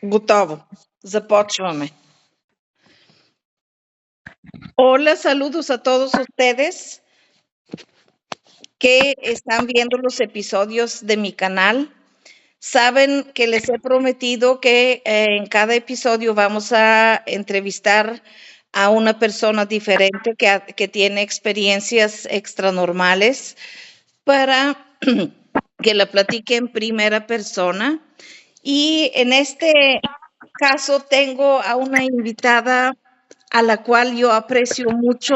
Готово. Започваме. Hola, saludos a todos ustedes que están viendo los episodios de mi canal. Saben que les he prometido que en cada episodio vamos a entrevistar a una persona diferente que tiene experiencias extranormales para que la platique en primera persona. Y en este caso tengo a una invitada a la cual yo aprecio mucho.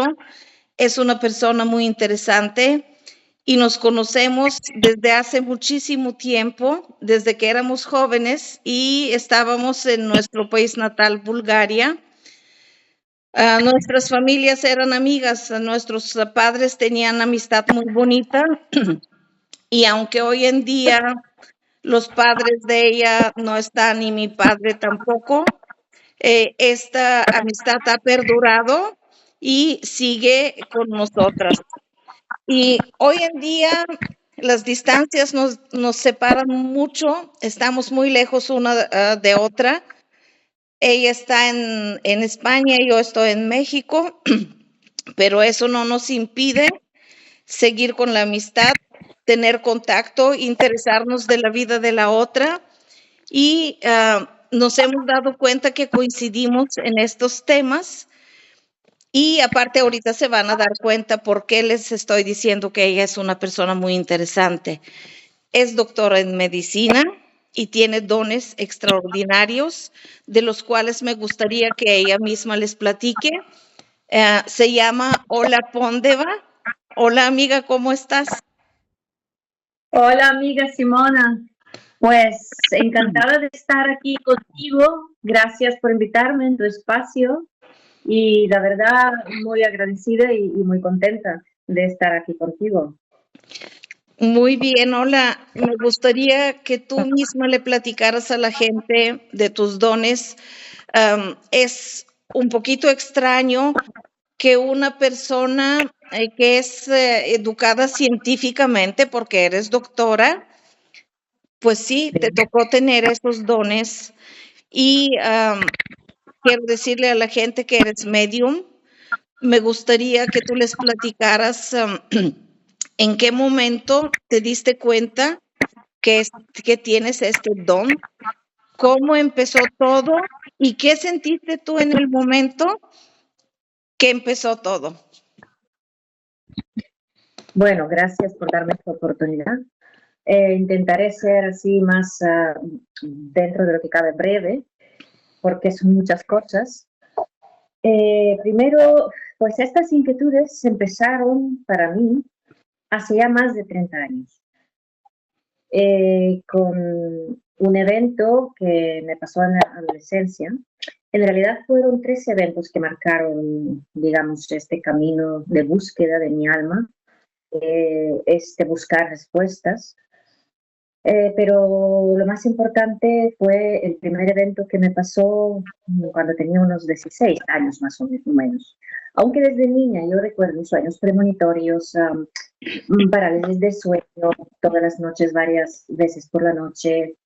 Es una persona muy interesante y nos conocemos desde hace muchísimo tiempo, desde que éramos jóvenes y estábamos en nuestro país natal, Bulgaria. Nuestras familias eran amigas, nuestros padres tenían amistad muy bonita y aunque hoy en día los padres de ella no están y mi padre tampoco, esta amistad ha perdurado y sigue con nosotras. Y hoy en día las distancias nos separan mucho, estamos muy lejos una de otra. Ella está en España, yo estoy en México, pero eso no nos impide seguir con la amistad, tener contacto, interesarnos de la vida de la otra y nos hemos dado cuenta que coincidimos en estos temas y aparte ahorita se van a dar cuenta por qué les estoy diciendo que ella es una persona muy interesante. Es doctora en medicina y tiene dones extraordinarios de los cuales me gustaría que ella misma les platique. Se llama Ola Pondeva. Hola amiga, ¿cómo estás? Hola amiga Simona, pues encantada de estar aquí contigo, gracias por invitarme en tu espacio y la verdad muy agradecida y muy contenta de estar aquí contigo. Muy bien, hola. Me gustaría que tú misma le platicaras a la gente de tus dones. Es un poquito extraño que una persona que es educada científicamente, porque eres doctora, pues sí, te tocó tener esos dones. Y quiero decirle a la gente que eres medium. Me gustaría que tú les platicaras en qué momento te diste cuenta que tienes este don, cómo empezó todo y qué sentiste tú en el momento que empezó todo. Bueno, gracias por darme esta oportunidad. Intentaré ser así más dentro de lo que cabe breve, porque son muchas cosas. Primero, pues estas inquietudes empezaron para mí hace ya más de 30 años. Con un evento que me pasó en la adolescencia. En realidad fueron 3 eventos que marcaron, digamos, este camino de búsqueda de mi alma, este buscar respuestas. Pero lo más importante fue el primer evento que me pasó cuando tenía unos 16 años más o menos. Aunque desde niña yo recuerdo sueños premonitorios, parálisis de sueño, todas las noches, varias veces por la noche,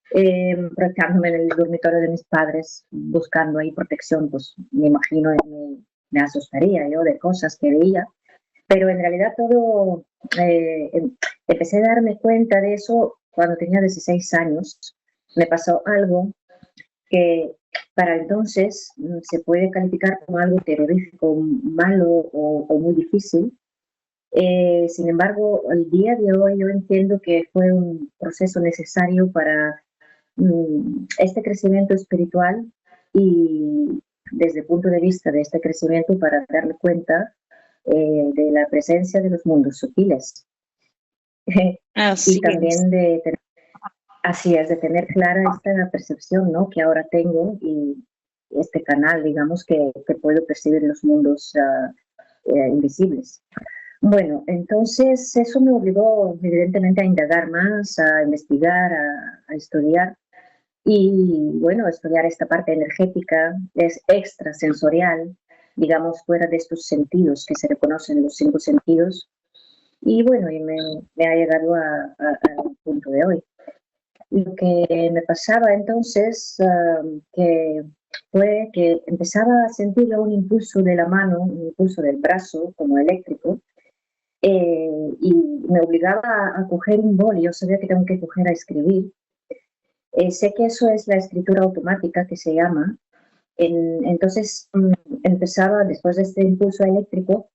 proyectándome en el dormitorio de mis padres, buscando ahí protección, pues me imagino, me asustaría yo de cosas que veía, pero en realidad todo, empecé a darme cuenta de eso cuando tenía 16 años. Me pasó algo que para entonces se puede calificar como algo terrorífico, malo o muy difícil. Sin embargo, el día de hoy yo entiendo que fue un proceso necesario para este crecimiento espiritual y desde el punto de vista de este crecimiento para darme cuenta de la presencia de los mundos sutiles Así y es. también así es, de tener clara esta percepción, ¿no? Que ahora tengo y este canal, digamos, que puedo percibir los mundos invisibles. Bueno, entonces eso me obligó evidentemente a indagar más, a investigar, a estudiar y bueno, estudiar esta parte energética es extrasensorial, digamos, fuera de estos sentidos que se reconocen los 5 sentidos y bueno, y me ha llegado al punto de hoy. Lo que me pasaba entonces, que fue que empezaba a sentir un impulso de la mano, un impulso del brazo, como eléctrico, y me obligaba a coger un boli. Yo sabía que tengo que coger a escribir. Sé que eso es la escritura automática que se llama. Entonces empezaba, después de este impulso eléctrico,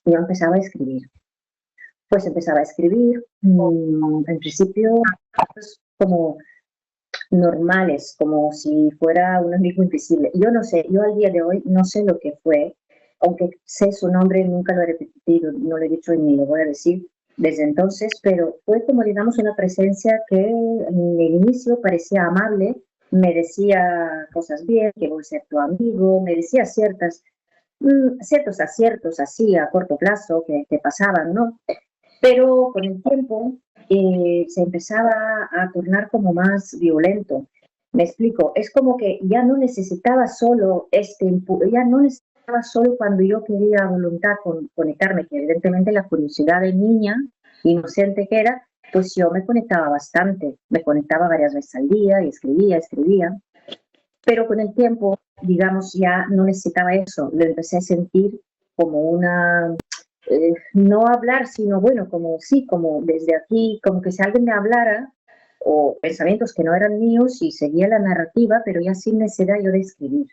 yo empezaba a escribir. Pues empezaba a escribir, en principio, pues, como normales, como si fuera un amigo invisible. Yo no sé, yo al día de hoy no sé lo que fue, aunque sé su nombre, nunca lo he repetido, no lo he dicho ni lo voy a decir desde entonces, pero fue como, digamos, una presencia que en el inicio parecía amable, me decía cosas bien, que voy a ser tu amigo, me decía ciertos aciertos así a corto plazo que pasaban, ¿no? Pero con el tiempo se empezaba a tornar como más violento. Me explico, es como que ya no necesitaba solo ya no necesitaba solo cuando yo quería a voluntad conectarme, que evidentemente la curiosidad de niña, inocente que era, pues yo me conectaba bastante, me conectaba varias veces al día y escribía, pero con el tiempo, digamos, ya no necesitaba eso, lo empecé a sentir como una no hablar, sino bueno, como sí, como desde aquí, como que si alguien me hablara, o pensamientos que no eran míos y seguía la narrativa, pero ya sin necesidad yo de escribir.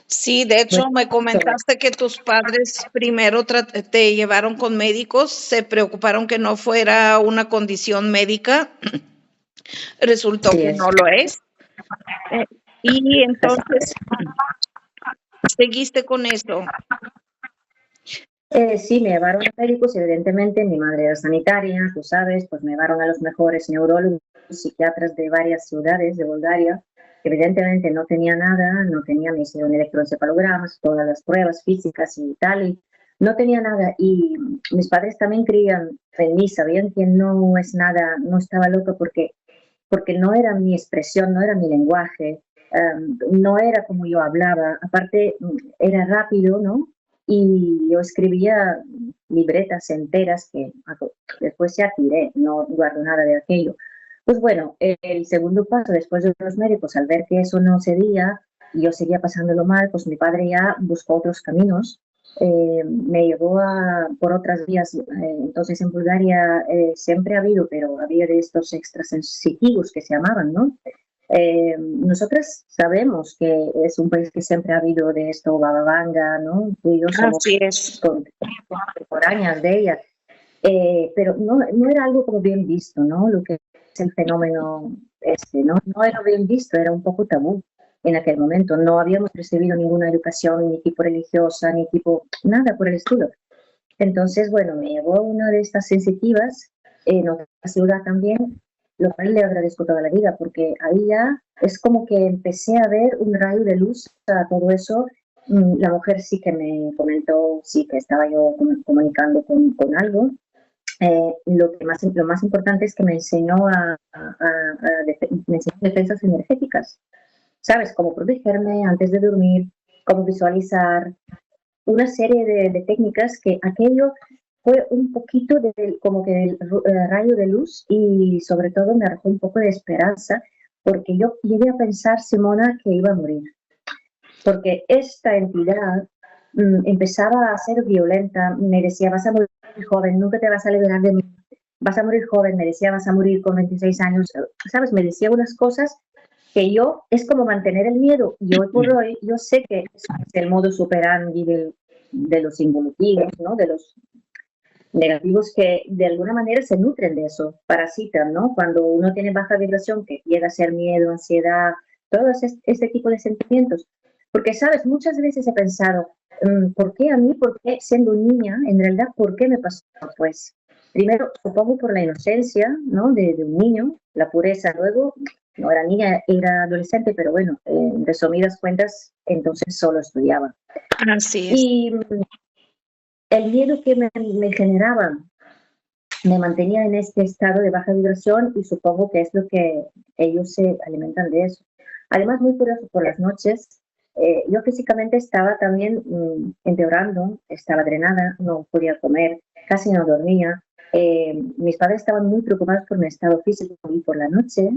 Sí, de Pues, hecho, me comentaste que tus padres primero te llevaron con médicos, se preocuparon que no fuera una condición médica, resultó sí que es. no lo es. Eh, y Así entonces es. seguiste con eso. Sí, me llevaron a médicos, evidentemente, mi madre era sanitaria, tú sabes, pues me llevaron a los mejores neurólogos, psiquiatras de varias ciudades de Bulgaria, que evidentemente no tenía nada, no tenía, me hicieron electroencefalogramas, todas las pruebas físicas y tal, y no tenía nada. Y mis padres también creían en mí, sabían que no es nada, no estaba loca porque no era mi expresión, no era mi lenguaje, no era como yo hablaba, aparte era rápido, ¿no? Y yo escribía libretas enteras que después ya tiré, no guardo nada de aquello. Pues bueno, el segundo paso, después de los médicos, al ver que eso no cedía y yo seguía pasándolo mal, pues mi padre ya buscó otros caminos, me llevó por otras vías. Entonces en Bulgaria siempre ha habido, pero había de estos extrasensitivos que se llamaban, ¿no? Nosotras sabemos que es un país que siempre ha habido de esto, Baba Vanga, ¿no? Tú y yo somos Así es. contemporáneas de ella, pero no era algo como bien visto, ¿no? Lo que es el fenómeno este, ¿no? No era bien visto, era un poco tabú en aquel momento. No habíamos recibido ninguna educación, ni tipo religiosa, ni tipo nada por el estilo. Entonces, bueno, me llevó una de estas sensitivas en otra ciudad también, lo cual le agradezco toda la vida, porque ahí ya es como que empecé a ver un rayo de luz a todo eso. La mujer sí que me comentó, sí que estaba yo comunicando con algo. Lo más importante es que me enseñó me enseñó defensas energéticas, ¿sabes? Cómo protegerme antes de dormir, cómo visualizar, una serie de técnicas que aquello fue un poquito como que del rayo de luz y sobre todo me arrojó un poco de esperanza porque yo llegué a pensar, Simona, que iba a morir. Porque esta entidad empezaba a ser violenta, me decía, vas a morir joven, nunca te vas a liberar de mí, vas a morir joven, me decía, vas a morir con 26 años, ¿sabes? Me decía unas cosas que yo, es como mantener el miedo, y hoy por hoy yo sé que es el modo operandi de los involutivos, ¿no? De los negativos que de alguna manera se nutren de eso, parasitan, ¿no? Cuando uno tiene baja vibración, que llega a ser miedo, ansiedad, todo este tipo de sentimientos. Porque, ¿sabes? Muchas veces he pensado, ¿por qué a mí? ¿Por qué siendo niña? En realidad, ¿por qué me pasó? Pues, primero, supongo por la inocencia, ¿no? De un niño, la pureza. Luego, no era niña, era adolescente, pero bueno, en resumidas cuentas, entonces solo estudiaba. Así es. Y el miedo que me generaba me mantenía en este estado de baja vibración y supongo que es lo que ellos se alimentan de eso. Además, muy curioso, por las noches, yo físicamente estaba también empeorando, estaba drenada, no podía comer, casi no dormía. Mis padres estaban muy preocupados por mi estado físico y por la noche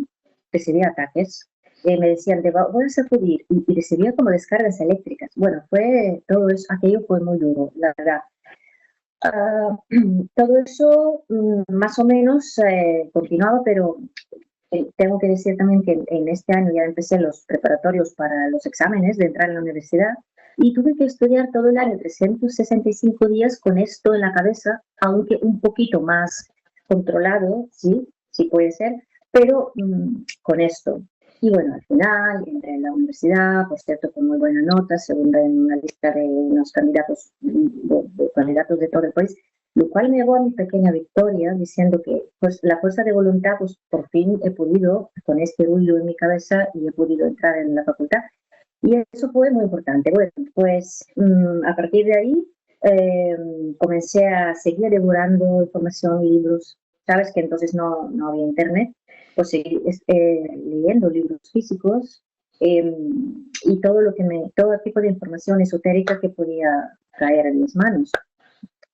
recibía ataques. Me decían, voy a sacudir y recibía como descargas eléctricas. Bueno, fue todo eso, aquello fue muy duro, la verdad. Uh, todo eso más o menos continuaba, pero tengo que decir también que en este año ya empecé los preparatorios para los exámenes de entrar en la universidad y tuve que estudiar todo el año, 365 días con esto en la cabeza, aunque un poquito más controlado, sí, sí puede ser, pero con esto. Y bueno, al final entré en la universidad, por cierto, con muy buena nota, segunda en una lista de unos candidatos, de candidatos de todo el país, lo cual me llevó a mi pequeña victoria, diciendo que pues la fuerza de voluntad, pues por fin he podido, con este ruido en mi cabeza, y he podido entrar en la facultad. Y eso fue muy importante. Bueno, pues a partir de ahí comencé a seguir devorando información y libros. Sabes que entonces no había internet, pues seguí leyendo libros físicos y todo tipo de información esotérica que podía caer en mis manos.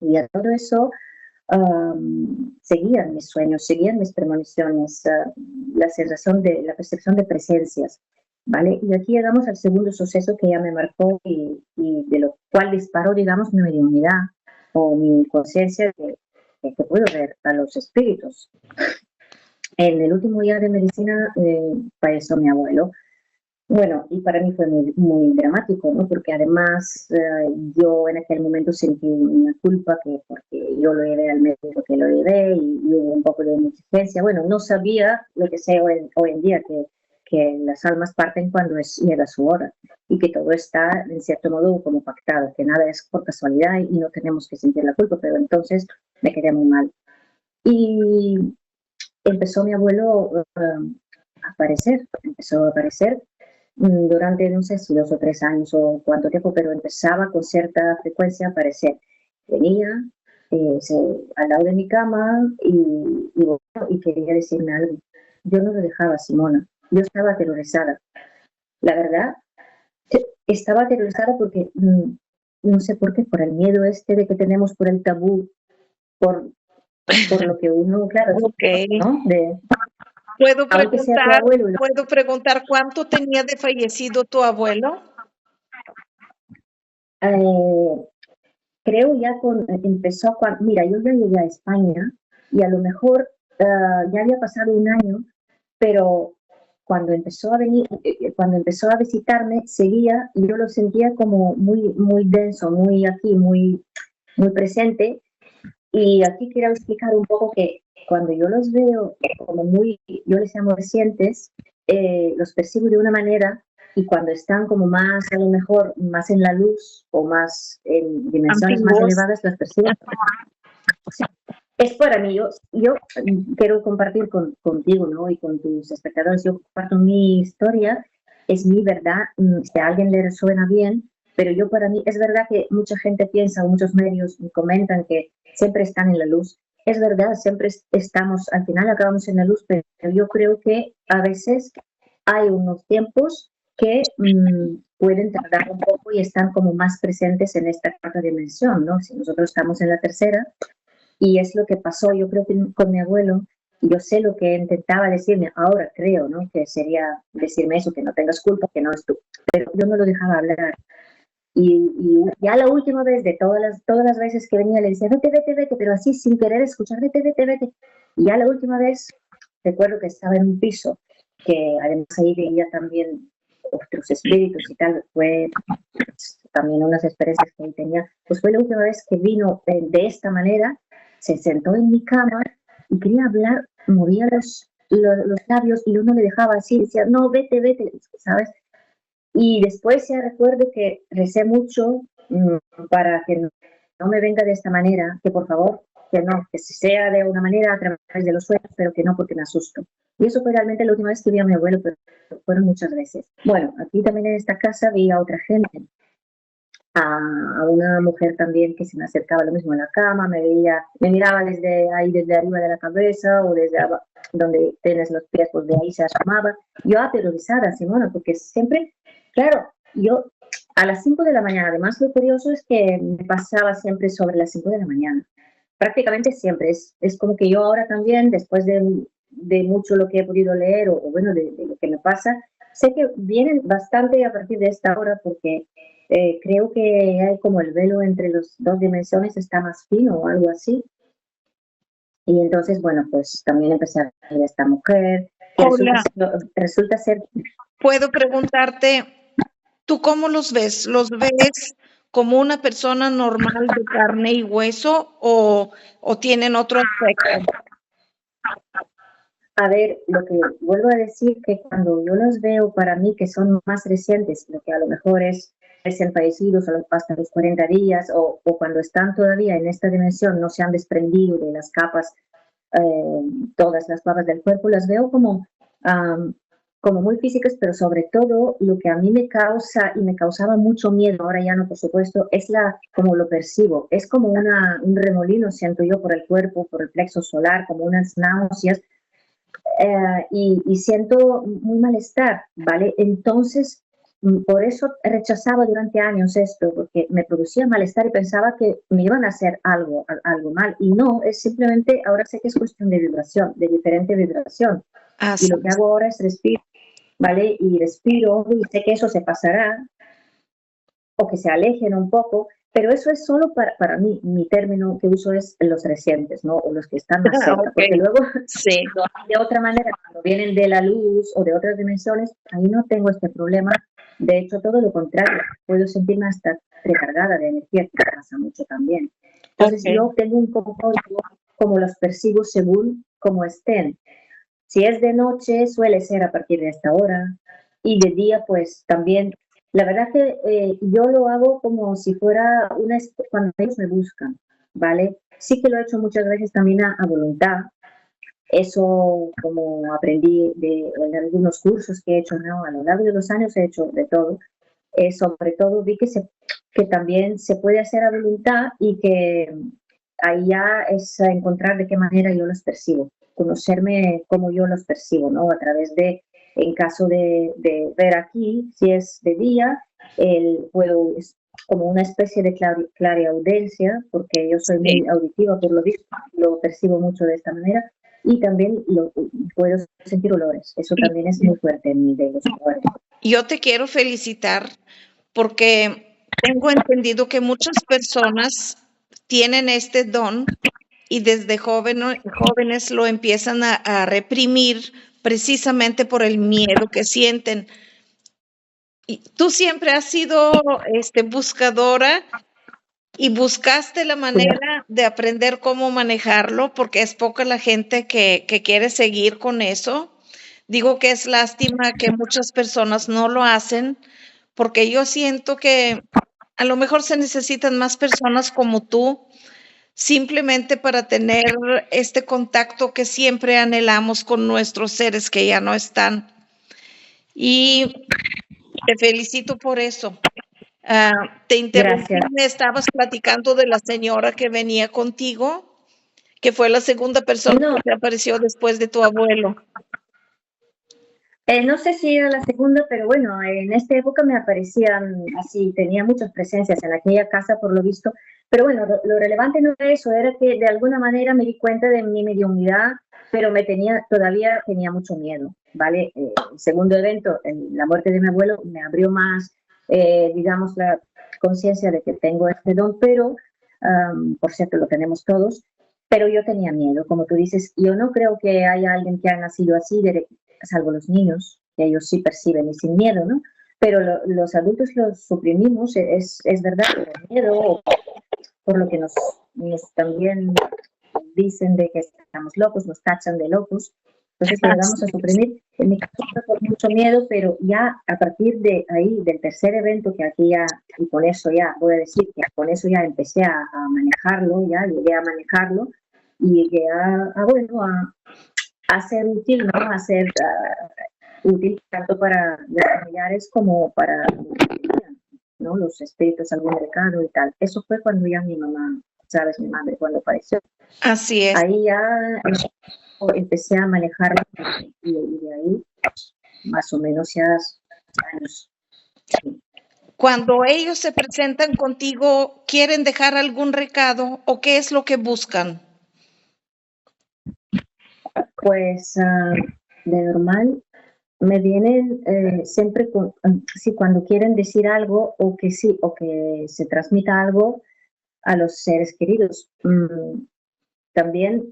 Y a todo eso seguían mis sueños, seguían mis premoniciones, la sensación de, la percepción de presencias, ¿vale? Y aquí llegamos al segundo suceso que ya me marcó y de lo cual disparó, digamos, mi mediunidad o mi conciencia de que puedo ver a los espíritus. En el último día de medicina falleció mi abuelo. Bueno, y para mí fue muy dramático, ¿no? Porque además yo en aquel momento sentí una culpa porque yo lo llevé al médico que lo llevé y hubo un poco de negligencia. Bueno, no sabía lo que sé hoy en día, que las almas parten cuando llega su hora y que todo está en cierto modo como pactado, que nada es por casualidad y no tenemos que sentir la culpa, pero entonces me quedé muy mal. Y empezó mi abuelo empezó a aparecer durante, no sé si 2 o 3 años o cuánto tiempo, pero empezaba con cierta frecuencia a aparecer. Venía al lado de mi cama y quería decirme algo. Yo no lo dejaba, Simona. Yo estaba aterrorizada. La verdad, estaba aterrorizada porque no sé por qué, por el miedo este de que tenemos, por el tabú, por lo que uno, claro, Okay. ¿no? ¿Puedo aunque sea tu preguntar, abuelo. ¿puedo preguntar cuánto tenía de fallecido tu abuelo? Creo ya empezó cuando, mira, yo ya llegué a España y a lo mejor ya había pasado un año, pero cuando empezó a venir, cuando empezó a visitarme, seguía y yo lo sentía como muy denso, muy aquí, muy presente. Y aquí quiero explicar un poco que cuando yo los veo como yo les llamo recientes, los percibo de una manera y cuando están como más, a lo mejor, más en la luz o más en dimensiones más elevadas, los percibo. O sea, es para mí, yo quiero compartir contigo, ¿no? Y con tus espectadores, yo comparto mi historia, es mi verdad, si a alguien le resuena bien, pero yo para mí, es verdad que mucha gente piensa, o muchos medios comentan que siempre están en la luz. Es verdad, siempre estamos, al final acabamos en la luz, pero yo creo que a veces hay unos tiempos que pueden tardar un poco y están como más presentes en esta cuarta dimensión, ¿no? Si nosotros estamos en la tercera, y es lo que pasó, yo creo que con mi abuelo, y yo sé lo que intentaba decirme, ahora creo, ¿no? Que sería decirme eso, que no tengas culpa, que no es tú, pero yo no lo dejaba hablar. Y ya la última vez, de todas las veces que venía, le decía, vete, pero así sin querer escuchar, vete. Y ya la última vez, recuerdo que estaba en un piso, que además ahí veía también otros espíritus y tal, fue también unas experiencias que él tenía, pues fue la última vez que vino de esta manera, se sentó en mi cama y quería hablar, movía los labios y yo no le dejaba así, decía, no, vete, ¿sabes? Y después ya recuerdo que recé mucho para que no me venga de esta manera, que por favor, que no, que sea de una manera a través de los sueños, pero que no porque me asusto. Y eso fue realmente la última vez que vi a mi abuelo, pero fueron muchas veces. Bueno, aquí también en esta casa vi a otra gente, a una mujer también que se me acercaba lo mismo en la cama, me miraba desde arriba de la cabeza o desde abajo, donde tienes los pies, pues de ahí se asomaba. Yo aterrorizada, Simona, porque siempre, claro, yo a las 5 de la mañana, además lo curioso es que me pasaba siempre sobre las 5 de la mañana. prácticamente siempre. Es como que yo ahora también, después de mucho lo que he podido leer o bueno, de lo que me pasa, sé que vienen bastante a partir de esta hora porque creo que hay como el velo entre las dos dimensiones está más fino o algo así. Y entonces, bueno, pues también empecé a ver a esta mujer, que Hola, resulta ser, puedo preguntarte, ¿tú cómo los ves? ¿Los ves como una persona normal de carne y hueso o tienen otro aspecto? a ver, lo que vuelvo a decir que cuando yo los veo para mí que son más recientes, lo que a lo mejor es recién fallecidos o hasta los 40 días o cuando están todavía en esta dimensión, no se han desprendido de las capas, eh, todas las capas del cuerpo, las veo um, como muy físicas, pero sobre todo lo que a mí me causa y me causaba mucho miedo, ahora ya no, por supuesto, es como lo percibo, es como un remolino, siento yo, por el cuerpo, por el plexo solar, como unas náuseas, y siento muy malestar, ¿vale? Entonces, por eso rechazaba durante años esto, porque me producía malestar y pensaba que me iban a hacer algo mal. Y no, es simplemente, ahora sé que es cuestión de vibración, de diferente vibración. Y Así lo que es. hago ahora es respirar, ¿vale? Y respiro y sé que eso se pasará o que se alejen un poco, pero eso es solo para mí, mi término que uso es los recientes, ¿no? O los que están más cerca, Ok, porque luego sí. no, de otra manera, cuando vienen de la luz o de otras dimensiones, ahí no tengo este problema. De hecho, todo lo contrario, puedo sentirme hasta recargada de energía, que pasa mucho también. Ok. Entonces, yo tengo un poco como los percibo según como estén. Si es de noche, suele ser a partir de esta hora. Y de día, pues también. La verdad que yo lo hago como si fuera cuando ellos me buscan, ¿vale? Sí que lo he hecho muchas veces también a voluntad. Eso como aprendí en algunos cursos que he hecho, ¿no? A lo largo de los años he hecho de todo. Sobre todo vi que también se puede hacer a voluntad y que ahí ya es encontrar de qué manera yo los percibo, conocerme cómo yo los percibo, ¿no? A través en caso de ver aquí, si es de día, puedo, es como una especie de clariaudiencia, porque yo soy Sí. muy auditiva, por lo visto, lo percibo mucho de esta manera, y también puedo sentir olores, eso Y también es muy fuerte en mí, de los olores. yo te quiero felicitar porque tengo entendido que muchas personas tienen este don y desde jóvenes lo empiezan a reprimir precisamente por el miedo que sienten. Y tú siempre has sido buscadora y buscaste la Pues, manera de aprender cómo manejarlo, porque es poca la gente que quiere seguir con eso. Digo que es lástima que muchas personas no lo hacen, porque yo siento que a lo mejor se necesitan más personas como tú, simplemente para tener este contacto que siempre anhelamos con nuestros seres que ya no están. Y te felicito por eso. Te interrumpí, gracias. me estabas platicando de la señora que venía contigo, que fue la segunda persona No, que te apareció después de tu abuelo. no sé si era la segunda, pero bueno, en esta época me aparecían así, tenía muchas presencias en aquella casa por lo visto, pero bueno, lo relevante no era eso, era que de alguna manera me di cuenta de mi mediunidad, pero todavía tenía mucho miedo, ¿vale? El segundo evento, la muerte de mi abuelo, me abrió más, digamos, la conciencia de que tengo este don, pero, por cierto, lo tenemos todos, pero yo tenía miedo, como tú dices, yo no creo que haya alguien que ha nacido así, salvo los niños, que ellos sí perciben y sin miedo, ¿no? Pero los adultos los suprimimos, es verdad, por miedo o por lo que nos también dicen de que estamos locos, nos tachan de locos, entonces lo llegamos Así a es. suprimir. En mi caso fue por mucho miedo, pero ya a partir de ahí, del tercer evento, que aquí ya, y con eso ya, voy a decir que con eso ya empecé a manejarlo, ya llegué a manejarlo, y llegué bueno, a ser útil, ¿no? A ser útil tanto para los familiares como para, ¿no? Los espíritus, algún recado y tal. Eso fue cuando ya mi mamá, sabes, mi madre cuando apareció. Así es. Ahí ya empecé a manejarlo y de ahí más o menos ya años. Sí. Cuando ellos se presentan contigo, ¿quieren dejar algún recado o qué es lo que buscan? Pues de normal me vienen siempre sí, cuando quieren decir algo o que sí, o que se transmita algo a los seres queridos. También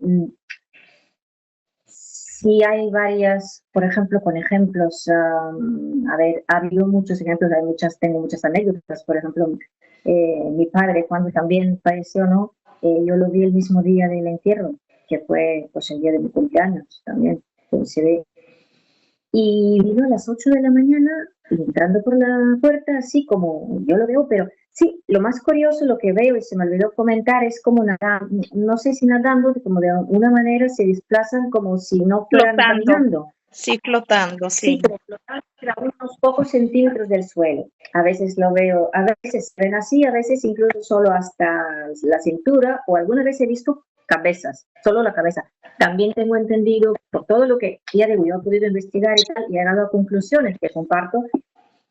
sí hay varias, por ejemplo, con ejemplos, a ver, ha habido muchos ejemplos, tengo muchas anécdotas, por ejemplo, mi padre cuando también falleció, ¿no? Yo lo vi el mismo día del entierro, que fue pues el día de mi cumpleaños también, coincidí. Y vino a las 8 de la mañana, y entrando por la puerta, así como yo lo veo, pero sí, lo más curioso, lo que veo, y se me olvidó comentar, es como nadando, no sé si nadando, como de una manera se desplazan como si no fueran Flotando, caminando. sí, flotando, Sí, sí. pero flotando a unos pocos centímetros del suelo. A veces lo veo, a veces ven así, a veces incluso solo hasta la cintura, o alguna vez he visto cabezas, solo la cabeza. También tengo entendido, por todo lo que ya digo, yo he podido investigar y tal, y he llegado a conclusiones que comparto,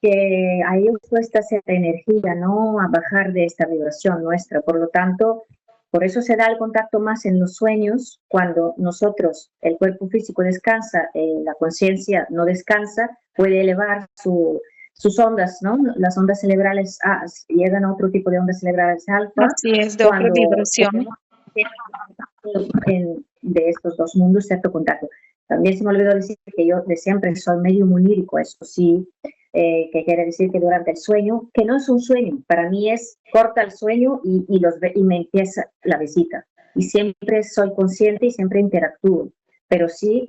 que a ellos cuesta cierta energía, ¿no? A bajar de esta vibración nuestra. Por lo tanto, por eso se da el contacto más en los sueños, cuando nosotros, el cuerpo físico descansa, la conciencia no descansa, puede elevar sus ondas, ¿no? Las ondas cerebrales llegan a otro tipo de ondas cerebrales alfa, Así es, de otra cuando vibración. tenemos de estos dos mundos cierto contacto. También se me olvidó decir que yo de siempre soy medio onírico, eso sí, que quiere decir que durante el sueño, que no es un sueño, para mí es corta el sueño y me empieza la visita. Y siempre soy consciente y siempre interactúo. Pero sí,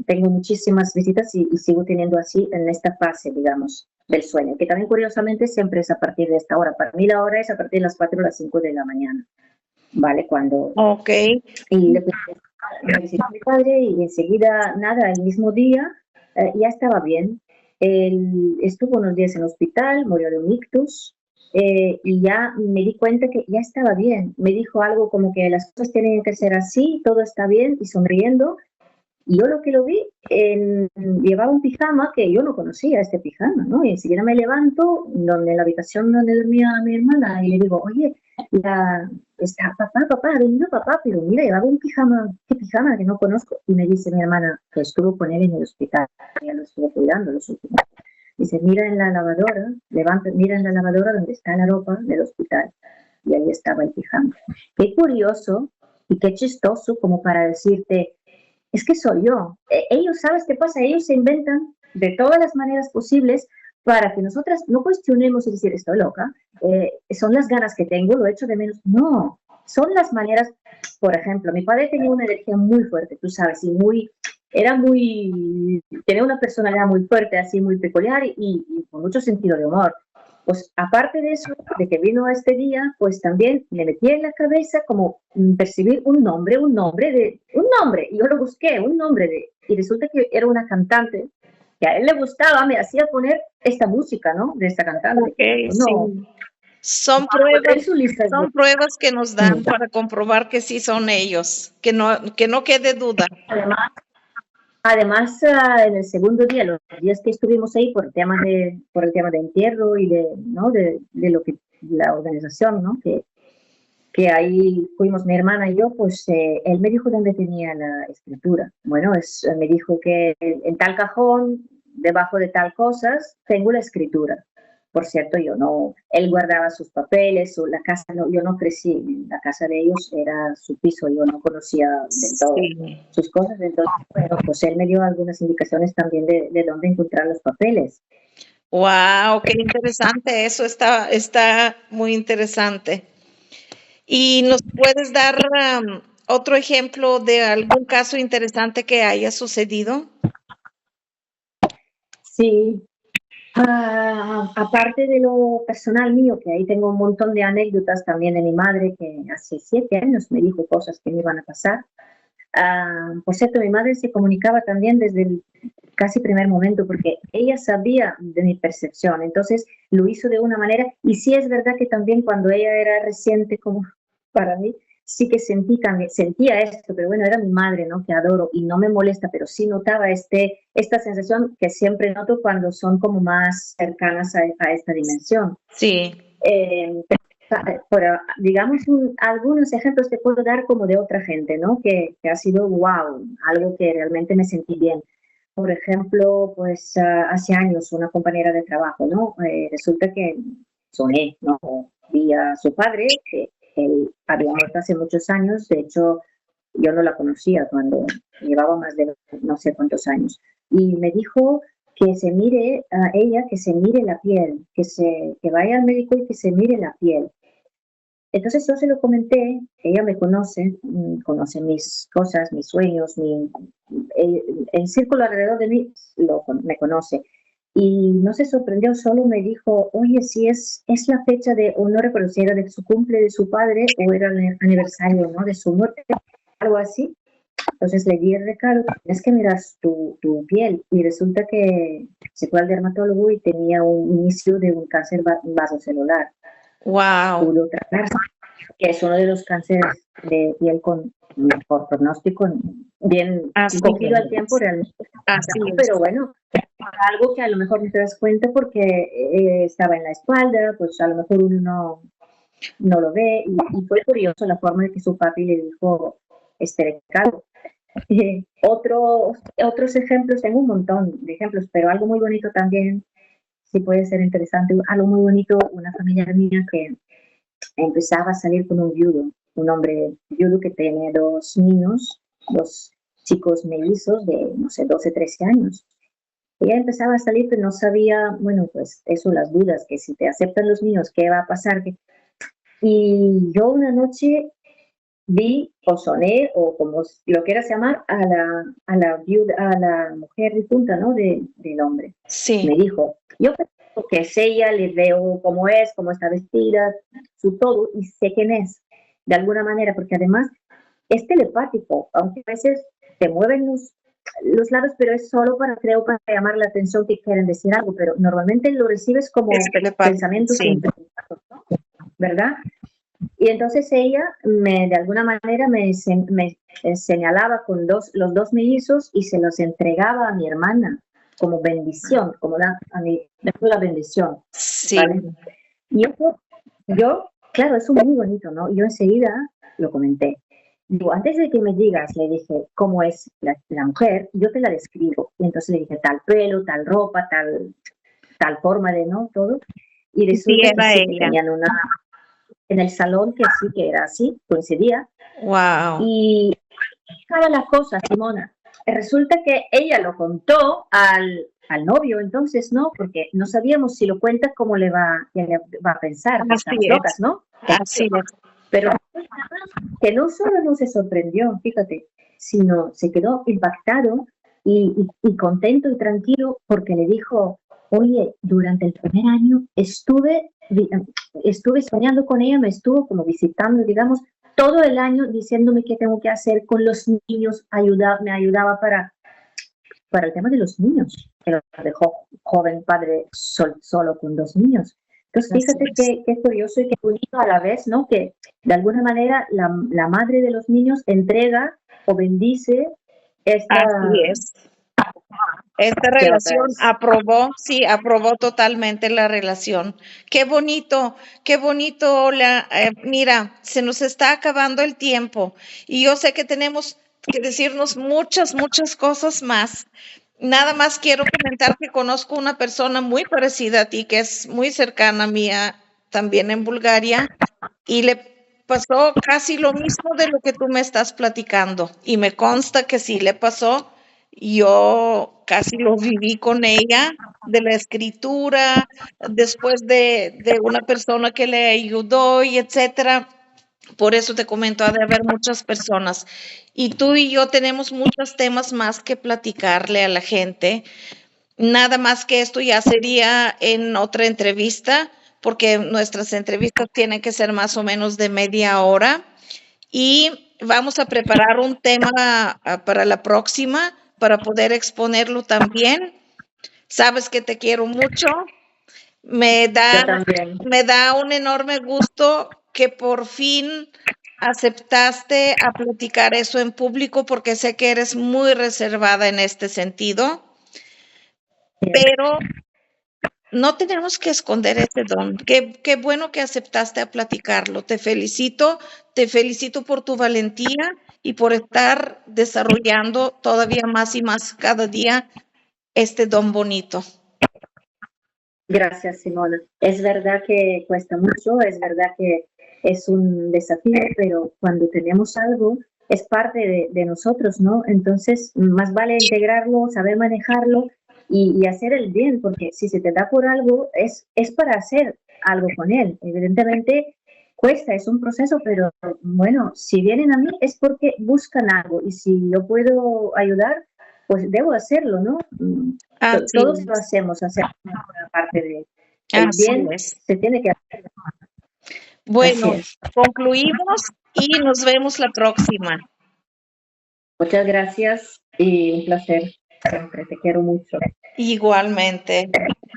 tengo muchísimas visitas y sigo teniendo así en esta fase, digamos, del sueño, que también curiosamente siempre es a partir de esta hora. Para mí la hora es a partir de las 4 o las 5 de la mañana, ¿vale? Cuando Ok, y me visitó mi padre y enseguida, nada, el mismo día ya estaba bien. Él estuvo unos días en el hospital, murió de un ictus y ya me di cuenta que ya estaba bien. Me dijo algo como que las cosas tienen que ser así, todo está bien y sonriendo. Y yo lo que lo vi, llevaba un pijama que yo no conocía, este pijama, ¿no? Y enseguida me levanto, en la habitación donde dormía mi hermana, y le digo, oye, papá, ha venido papá, pero mira, llevaba un pijama, ¿qué pijama que no conozco? Y me dice mi hermana, que estuvo con él en el hospital, ella lo estuvo cuidando los últimos. Dice, mira en la lavadora, mira en la lavadora donde está la ropa del hospital. Y ahí estaba el pijama. Qué curioso y qué chistoso como para decirte, es que soy yo. Ellos, ¿sabes qué pasa? Ellos se inventan de todas las maneras posibles para que nosotras no cuestionemos y decir, estoy loca, son las ganas que tengo, lo echo de menos. No, son las maneras, por ejemplo, mi padre tenía una energía muy fuerte, tú sabes, tenía una personalidad muy fuerte, así muy peculiar y con mucho sentido de humor. Pues aparte de eso, de que vino este día, pues también me metí en la cabeza como percibir un nombre, y yo lo busqué, y resulta que era una cantante que a él le gustaba, me hacía poner esta música, ¿no? De esta cantante. ok, No, sí. Son en su lista de... pruebas que nos dan para comprobar que sí son ellos, que no quede duda. Además, en el segundo día, los días que estuvimos ahí por el tema de entierro y ¿no? de lo que la organización, ¿no? Que ahí fuimos mi hermana y yo, pues él me dijo dónde tenía la escritura. Bueno, me dijo que en tal cajón, debajo de tal cosas, tengo la escritura. Por cierto, yo no, él guardaba sus papeles, la casa, no, yo no crecí, la casa de ellos era su piso, yo no conocía del todo Sí. sus cosas, entonces, bueno, pues él me dio algunas indicaciones también de dónde encontrar los papeles. Wow, qué interesante, eso está muy interesante. ¿Y nos puedes dar otro ejemplo de algún caso interesante que haya sucedido? Sí, aparte de lo personal mío, que ahí tengo un montón de anécdotas también de mi madre, que hace 7 años me dijo cosas que me iban a pasar. Por cierto, mi madre se comunicaba también desde el casi primer momento, porque ella sabía de mi percepción, entonces lo hizo de una manera, y sí es verdad que también cuando ella era reciente como para mí, sí que sentía esto, pero bueno, era mi madre, ¿no? Que adoro y no me molesta, pero sí notaba esta sensación que siempre noto cuando son como más cercanas a esta dimensión. Sí. Eh, digamos, algunos ejemplos te puedo dar como de otra gente, ¿no? Que ha sido wow, algo que realmente me sentí bien. Por ejemplo, pues hace años una compañera de trabajo, ¿no? Resulta que soné, ¿no? Vi a su padre, que él había muerto hace muchos años, de hecho yo no la conocía cuando llevaba más de no sé cuántos años. Y me dijo que se mire a ella, que se mire la piel, que vaya al médico y que se mire la piel. Entonces yo se lo comenté, ella me conoce, conoce mis cosas, mis sueños, el círculo alrededor de mí me conoce. Y no se sorprendió, solo me dijo, oye, si es la fecha de, o no recuerdo si era de su cumple de su padre o era el aniversario, ¿no? De su muerte, algo así. Entonces le di el recado, es que miras tu piel y resulta que se fue al dermatólogo y tenía un inicio de un cáncer vasocelular. Wow. Pudo tratarse, que es uno de los cánceres de piel con mejor pronóstico, bien cogido al tiempo realmente. Pero bueno, algo que a lo mejor no te das cuenta porque estaba en la espalda, pues a lo mejor uno no lo ve y fue curioso la forma en que su papi le dijo este recado. Otros ejemplos, tengo un montón de ejemplos, pero algo muy bonito también, sí puede ser interesante, algo muy bonito, una familia mía que empezaba a salir con un viudo, un hombre viudo que tiene dos niños, dos chicos mellizos de, no sé, 12, 13 años. Ella empezaba a salir, pero no sabía, bueno, pues eso, las dudas, que si te aceptan los niños, ¿qué va a pasar? Y yo una noche vi o soné, o como lo quieras llamar, a la mujer difunta, ¿no? Del hombre. Sí. Me dijo, yo creo que es ella, le veo cómo es, cómo está vestida, su todo, y sé quién es, de alguna manera, porque además es telepático, aunque a veces te mueven los lados, pero es solo creo, para llamar la atención que quieren decir algo, pero normalmente lo recibes como pensamientos, sí, ¿verdad? Y entonces ella de alguna manera me señalaba con los dos mellizos y se los entregaba a mi hermana como bendición, como la bendición. Sí. ¿Vale? Y yo, claro, eso es muy bonito, ¿no? Yo enseguida lo comenté. Digo, antes de que me digas, le dije, cómo es la mujer, yo te la describo. Y entonces le dije, tal pelo, tal ropa, tal forma de, ¿no? Todo. Y resulta que sí, que tenían en el salón que sí que era así, coincidía. Wow. Y cada la cosa, Simona. Resulta que ella lo contó al novio, entonces, ¿no? Porque no sabíamos si lo cuenta cómo le va a pensar, que estamos locas, ¿no? Así es. Pero que no solo no se sorprendió, fíjate, sino se quedó impactado y contento y tranquilo porque le dijo, oye, durante el primer año estuve soñando con ella, me estuvo como visitando, digamos, todo el año diciéndome qué tengo que hacer con los niños, me ayudaba para el tema de los niños, que lo dejó joven padre solo con dos niños. Entonces, fíjate qué curioso y qué bonito a la vez, ¿no? Que de alguna manera la madre de los niños entrega o bendice esta relación, aprobó totalmente la relación. Qué bonito, Ola. Mira, se nos está acabando el tiempo y yo sé que tenemos que decirnos muchas cosas más. Nada más quiero comentar que conozco una persona muy parecida a ti, que es muy cercana a mía, también en Bulgaria, y le pasó casi lo mismo de lo que tú me estás platicando. Y me consta que sí le pasó. Yo casi lo viví con ella, de la escritura, después de una persona que le ayudó y etcétera. Por eso te comento, ha de haber muchas personas. Y tú y yo tenemos muchos temas más que platicarle a la gente. Nada más que esto ya sería en otra entrevista, porque nuestras entrevistas tienen que ser más o menos de media hora. Y vamos a preparar un tema para la próxima, para poder exponerlo también. Sabes que te quiero mucho. Me da un enorme gusto que por fin aceptaste a platicar eso en público porque sé que eres muy reservada en este sentido, pero no tenemos que esconder ese don. Qué bueno que aceptaste a platicarlo. Te felicito por tu valentía y por estar desarrollando todavía más y más cada día este don bonito. Gracias, Simona. Es verdad que cuesta mucho, es verdad que es un desafío, pero cuando tenemos algo es parte de nosotros, ¿no? Entonces, más vale integrarlo, saber manejarlo y hacer el bien, porque si se te da por algo, es para hacer algo con él. Evidentemente, cuesta, es un proceso, pero bueno, si vienen a mí es porque buscan algo y si yo puedo ayudar, pues debo hacerlo, ¿no? Así Todos lo es, hacemos una parte de el así bien, es. se tiene que hacer. Así Bueno, es. concluimos y nos vemos la próxima. Muchas gracias y un placer siempre. Te quiero mucho. Igualmente.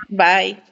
Bye.